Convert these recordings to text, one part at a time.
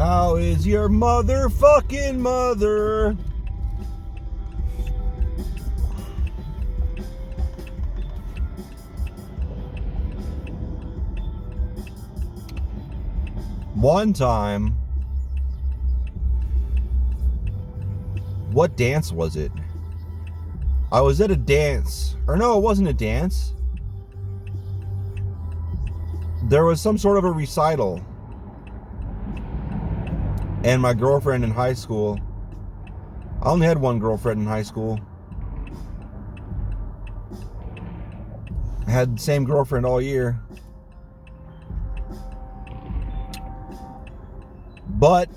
How is your motherfucking mother? One time, what dance was it? I was at a dance, or no, it wasn't a dance. There was some sort of a recital. And my girlfriend in high school, I only had one girlfriend in high school. I had the same girlfriend all year. But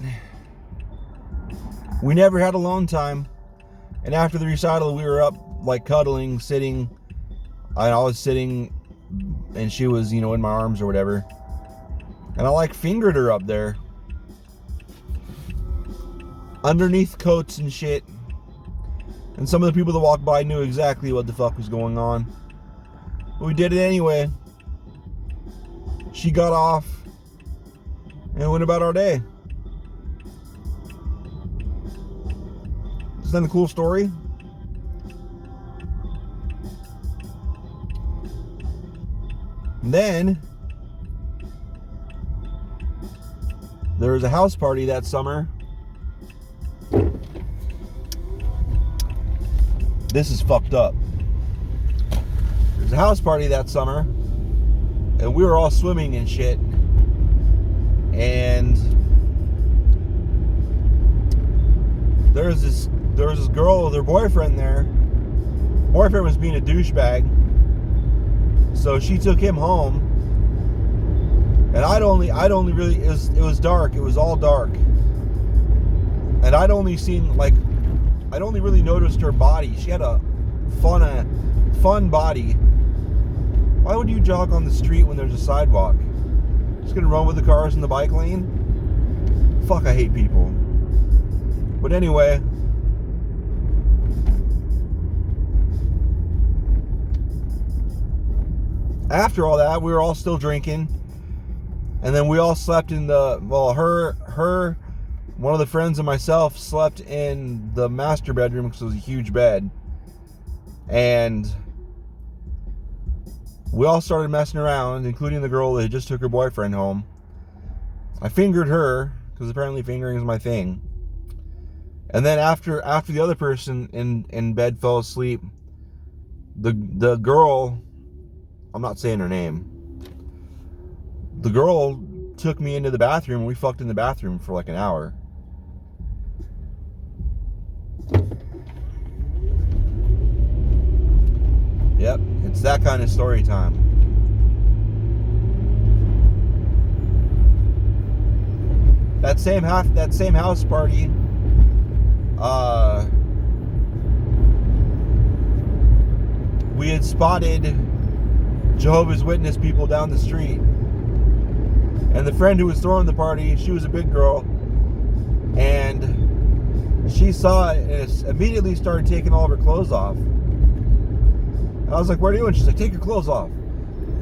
we never had alone time. And after the recital, we were up like cuddling, sitting. I was sitting and she was, in my arms or whatever. And I like fingered her up there. Underneath coats and shit. And some of the people that walked by knew exactly what the fuck was going on. But we did it anyway. She got off and went about our day. Isn't that a cool story? And then there was a house party that summer. This is fucked up. There's a house party that summer, and we were all swimming and shit. And there was this girl with her boyfriend there. Boyfriend was being a douchebag, so she took him home. And I'd only really, it was dark. It was all dark. And I'd only really noticed her body. She had a fun body. Why would you jog on the street when there's a sidewalk? Just gonna run with the cars in the bike lane? Fuck, I hate people. But anyway, after all that, we were all still drinking. And then we all slept in her, one of the friends and myself slept in the master bedroom because it was a huge bed. And we all started messing around, including the girl that just took her boyfriend home. I fingered her, because apparently fingering is my thing. And then after the other person in bed fell asleep, the girl, I'm not saying her name, the girl took me into the bathroom and we fucked in the bathroom for like an hour. Yep, it's that kind of story time. That same house party, we had spotted Jehovah's Witness people down the street. And the friend who was throwing the party, she was a big girl, and she saw it and immediately started taking all of her clothes off. And I was like, what are you doing? She's like, take your clothes off.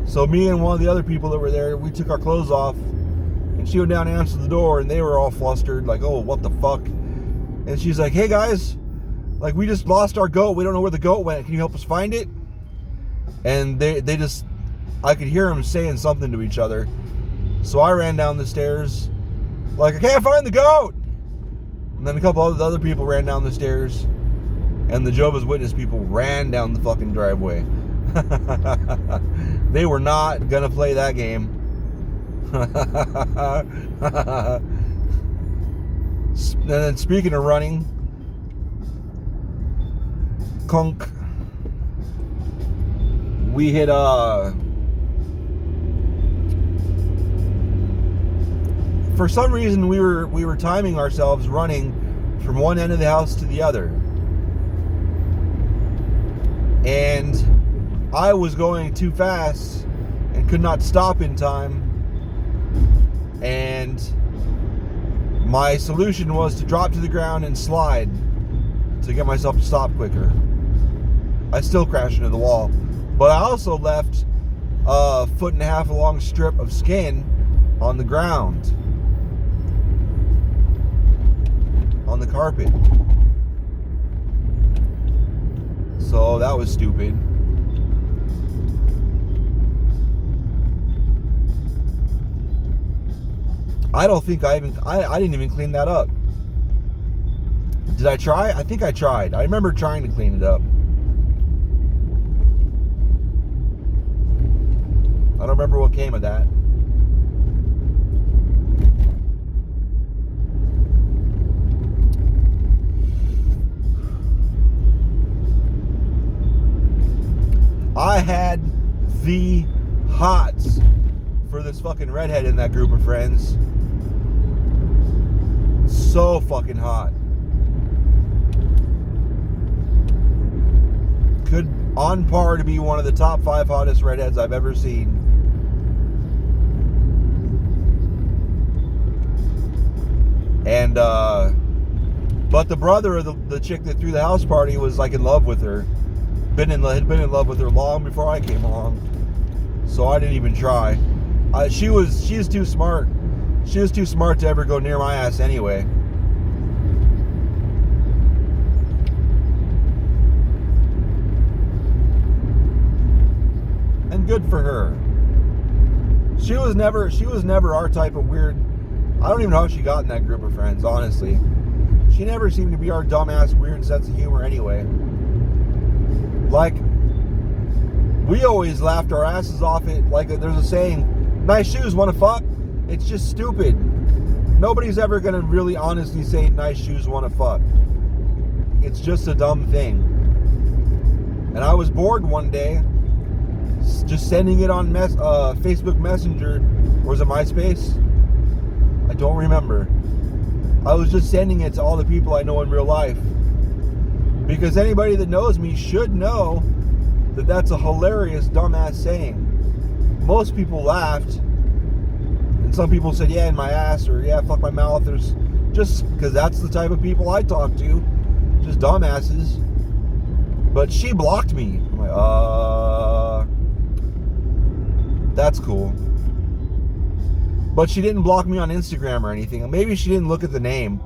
So me and one of the other people that were there, we took our clothes off, and she went down and answered the door, and they were all flustered, like, oh, what the fuck? And she's like, hey guys, like, we just lost our goat. We don't know where the goat went. Can you help us find it? And they just, I could hear them saying something to each other. So I ran down the stairs, like, I can't find the goat. And then a couple of the other people ran down the stairs, and the Jehovah's Witness people ran down the fucking driveway. They were not gonna play that game. And then speaking of running, conk, we hit for some reason we were timing ourselves running from one end of the house to the other. And I was going too fast and could not stop in time. And my solution was to drop to the ground and slide to get myself to stop quicker. I still crashed into the wall. But I also left a 1.5 foot long strip of skin on the ground. on the carpet. So that was stupid. I don't think I didn't even clean that up. Did I try? I think I tried. I remember trying to clean it up. I don't remember what came of that. I had the hots for this fucking redhead in that group of friends. So fucking hot. Could on par to be one of the top 5 hottest redheads I've ever seen. And but the brother of the chick that threw the house party was like in love with her. Had been in love with her long before I came along. So I didn't even try. She was too smart. She was too smart to ever go near my ass anyway. And good for her. She was never our type of weird. I don't even know how she got in that group of friends, honestly. She never seemed to be our dumbass weird sense of humor anyway. Like, we always laughed our asses off it. Like, there's a saying, nice shoes, wanna fuck? It's just stupid. Nobody's ever gonna really honestly say nice shoes, wanna fuck. It's just a dumb thing. And I was bored one day, just sending it on Facebook Messenger. Or was it MySpace? I don't remember. I was just sending it to all the people I know in real life. Because anybody that knows me should know that that's a hilarious dumbass saying. Most people laughed. And some people said, yeah, in my ass, or yeah, fuck my mouth. There's just because that's the type of people I talk to. Just dumbasses. But she blocked me. I'm like, that's cool. But she didn't block me on Instagram or anything. Maybe she didn't look at the name.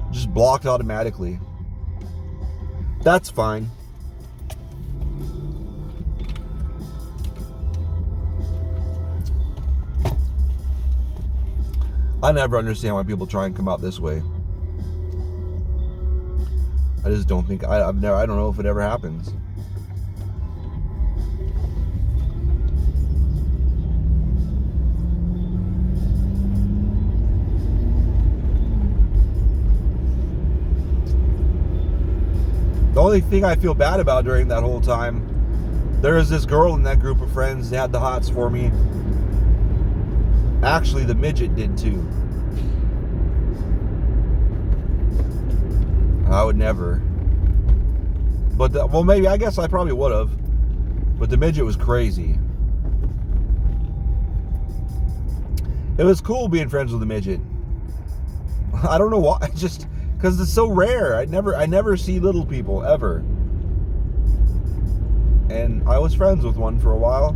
Just blocked automatically. That's fine. I never understand why people try and come out this way. I just don't think I don't know if it ever happens. The only thing I feel bad about during that whole time, there was this girl in that group of friends that had the hots for me. Actually, the midget did too. I would never. But, well, maybe, I guess I probably would have. But the midget was crazy. It was cool being friends with the midget. I don't know why, just because it's so rare. I never see little people, ever. And I was friends with one for a while.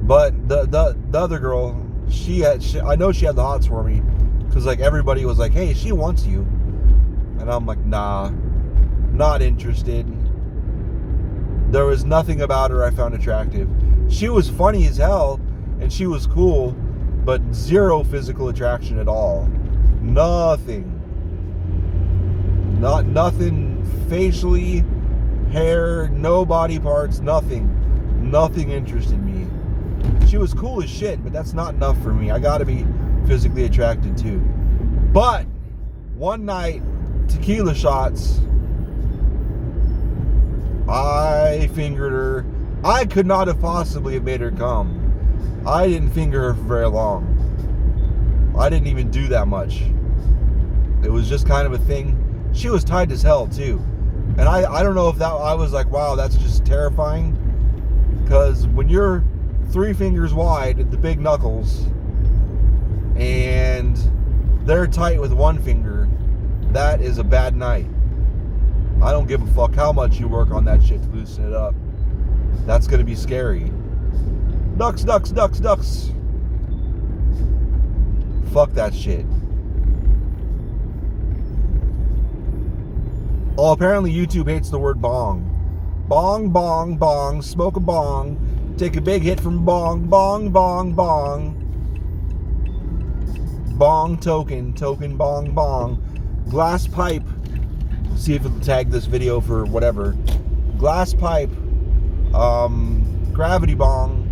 But the other girl, I know she had the hots for me. Because, like, everybody was like, hey, she wants you. And I'm like, nah, not interested. There was nothing about her I found attractive. She was funny as hell, and she was cool, but zero physical attraction at all. Nothing. Nothing facially, hair, no body parts, nothing. Nothing interested me. She was cool as shit, but that's not enough for me. I gotta be physically attracted too. But one night, tequila shots, I fingered her. I could not have possibly have made her come. I didn't finger her for very long. I didn't even do that much. It was just kind of a thing. She was tight as hell too. And I don't know if that, I was like, wow, that's just terrifying. Because when you're 3 fingers wide at the big knuckles and they're tight with 1 finger, that is a bad night. I don't give a fuck how much you work on that shit to loosen it up. That's gonna be scary. Ducks, ducks, ducks, ducks. Fuck that shit. Oh, apparently YouTube hates the word bong. Bong, bong, bong, smoke a bong, take a big hit from bong, bong, bong, bong. Bong token, bong, bong. Glass pipe. See if it'll tag this video for whatever. Glass pipe. Gravity bong.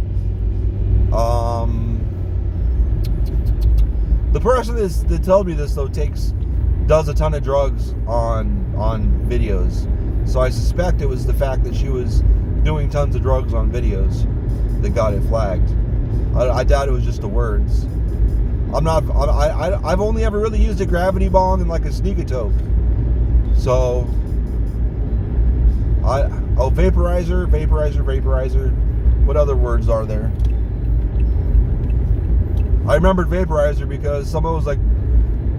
The person that told me this though does a ton of drugs on videos. So I suspect it was the fact that she was doing tons of drugs on videos that got it flagged. I doubt it was just the words. I've only ever really used a gravity bong and like a sneak-a-toke. So vaporizer. What other words are there? I remembered vaporizer because someone was like,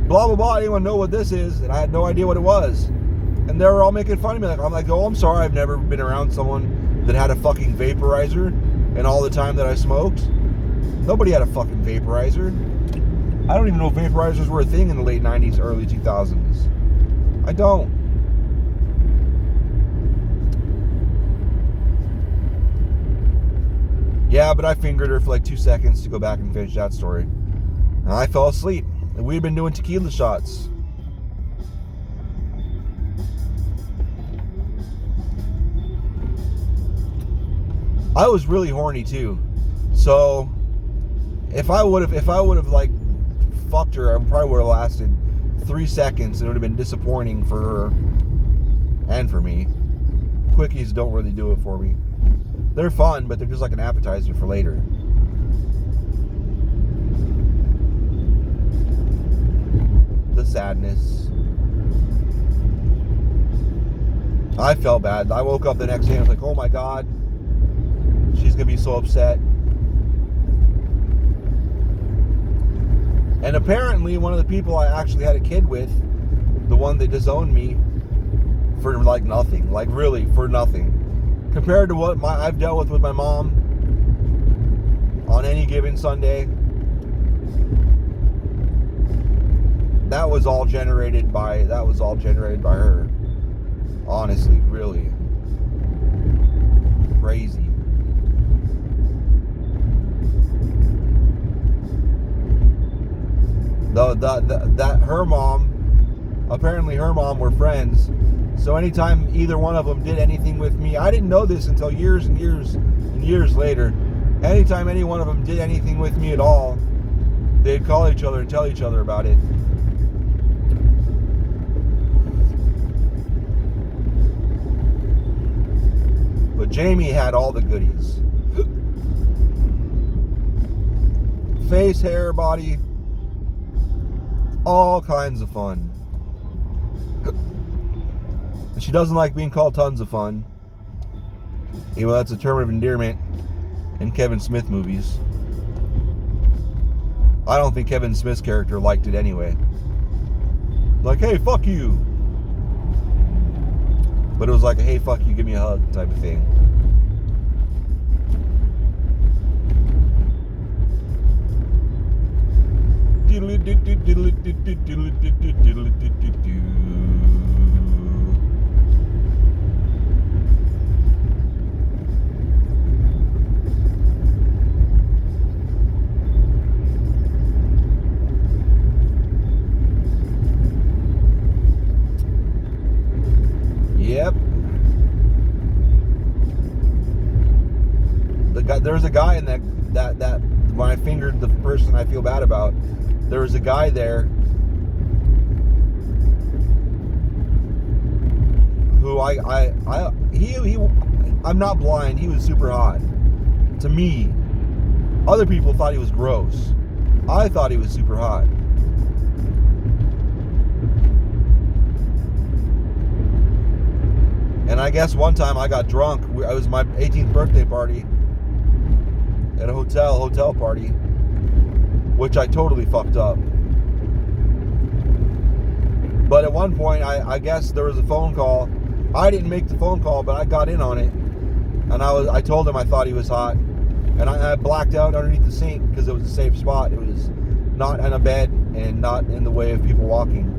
blah blah blah, anyone know what this is? And I had no idea what it was. And they were all making fun of me. I'm like, oh, I'm sorry, I've never been around someone that had a fucking vaporizer in all the time that I smoked. Nobody had a fucking vaporizer. I don't even know if vaporizers were a thing in the late 90s, early 2000s. I don't. Yeah, but I fingered her for like 2 seconds to go back and finish that story. And I fell asleep. And we'd been doing tequila shots. I was really horny too. So if I would have like fucked her, I probably would have lasted 3 seconds and it would have been disappointing for her and for me. Quickies don't really do it for me. They're fun, but they're just like an appetizer for later. The sadness. I felt bad. I woke up the next day and I was like, oh my God, she's gonna be so upset. And apparently one of the people I actually had a kid with, the one that disowned me for like nothing, like really for nothing, compared to what I've dealt with my mom on any given Sunday. That was all generated by her. Honestly, really crazy. That her mom, apparently her mom were friends. So anytime either one of them did anything with me, I didn't know this until years and years and years later. Anytime any one of them did anything with me at all, they'd call each other and tell each other about it. But Jamie had all the goodies. Face, hair, body, all kinds of fun. And she doesn't like being called tons of fun. Even though that's a term of endearment in Kevin Smith movies. I don't think Kevin Smith's character liked it anyway. Like, hey, fuck you. But it was like a, hey, fuck you, give me a hug type of thing. Yep. There was a guy in that when I fingered the person I feel bad about, there was a guy there who I'm not blind, he was super hot to me. Other people thought he was gross. I thought he was super hot. And I guess one time I got drunk. It was my 18th birthday party at a hotel party, which I totally fucked up. But at one point, I guess there was a phone call. I didn't make the phone call, but I got in on it. And I told him I thought he was hot. And I blacked out underneath the sink because it was a safe spot. It was not on a bed and not in the way of people walking.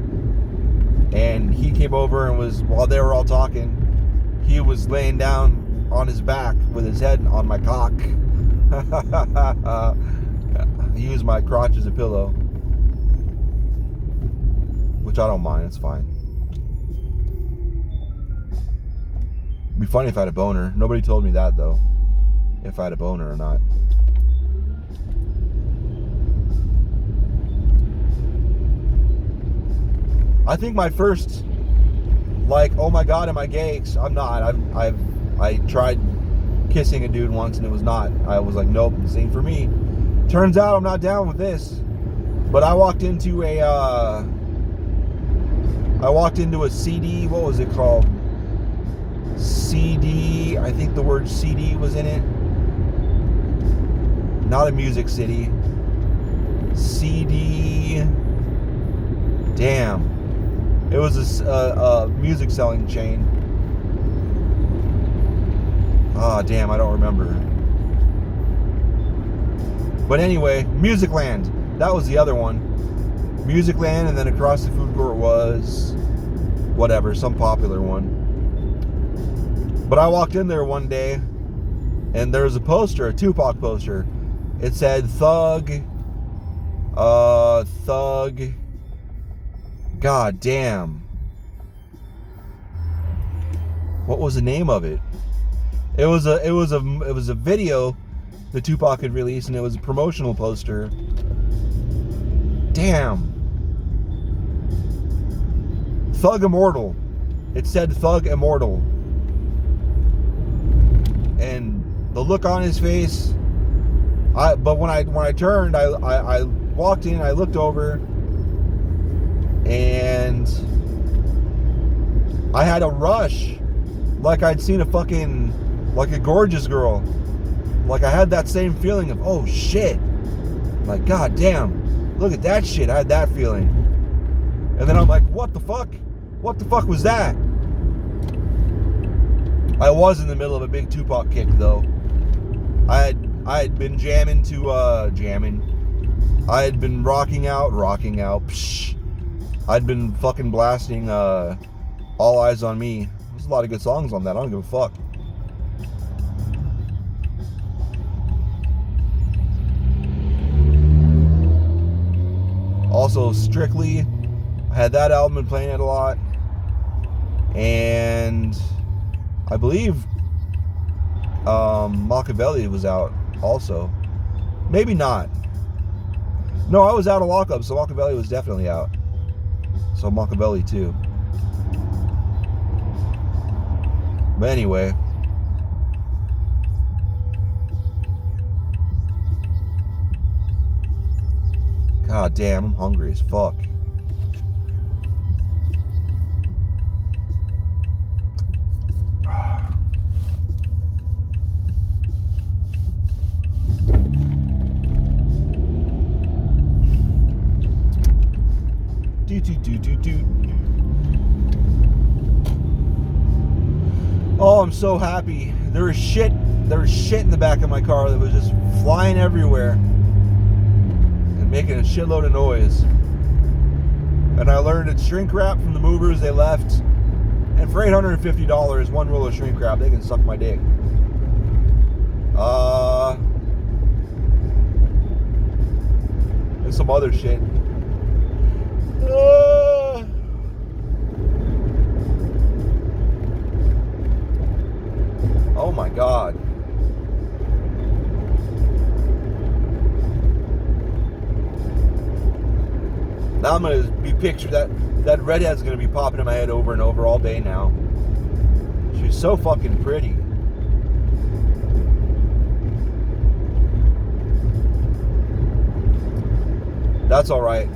And he came over and was, while they were all talking, he was laying down on his back with his head on my cock. He used my crotch as a pillow, which I don't mind. It's fine. It'd be funny if I had a boner. Nobody told me that though, if I had a boner or not. I think my first, like, oh my god, am I gay? I'm not. I tried kissing a dude once and it was not. I was like, nope, this ain't for me. Turns out I'm not down with this. But I walked into a CD. What was it called? CD. I think the word CD was in it. Not a Music City. CD. Damn. It was a music selling chain. Ah, damn, I don't remember. But anyway, Musicland. That was the other one. Musicland, and then across the food court was whatever, some popular one. But I walked in there one day, and there was a poster, a Tupac poster. It said Thug. God damn. What was the name of it? It was a video that Tupac had released, and it was a promotional poster. Damn. Thug Immortal. It said Thug Immortal. And the look on his face, but when I turned, I walked in, I looked over, and I had a rush, like I'd seen like a gorgeous girl. Like I had that same feeling of, oh shit, like god damn, look at that shit. I had that feeling. And then I'm like, what the fuck was that? I was in the middle of a big Tupac kick though. I had been jamming to I had been rocking out. Psh. I'd been fucking blasting All Eyes on Me. There's a lot of good songs on that. I don't give a fuck. Also, Strictly. I had that album and playing it a lot. And I believe Machiavelli was out also. Maybe not. No, I was out of lockup, so Machiavelli was definitely out. So Machiavelli too. But anyway. God damn, I'm hungry as fuck. Oh, I'm so happy. There was shit in the back of my car that was just flying everywhere and making a shitload of noise. And I learned it's shrink wrap from the movers they left. And for $850, one roll of shrink wrap, they can suck my dick. And some other shit. Oh my god. Now I'm gonna be pictured that redhead's gonna be popping in my head over and over all day now. She's so fucking pretty. That's alright.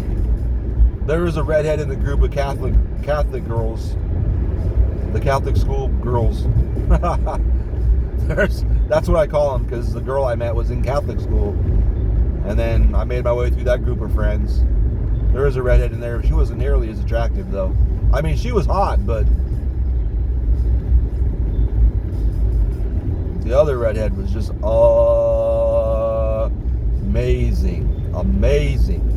There was a redhead in the group of Catholic girls. The Catholic school girls. That's what I call them, because the girl I met was in Catholic school. And then I made my way through that group of friends. There was a redhead in there. She wasn't nearly as attractive, though. I mean, she was hot, but the other redhead was just amazing. Amazing.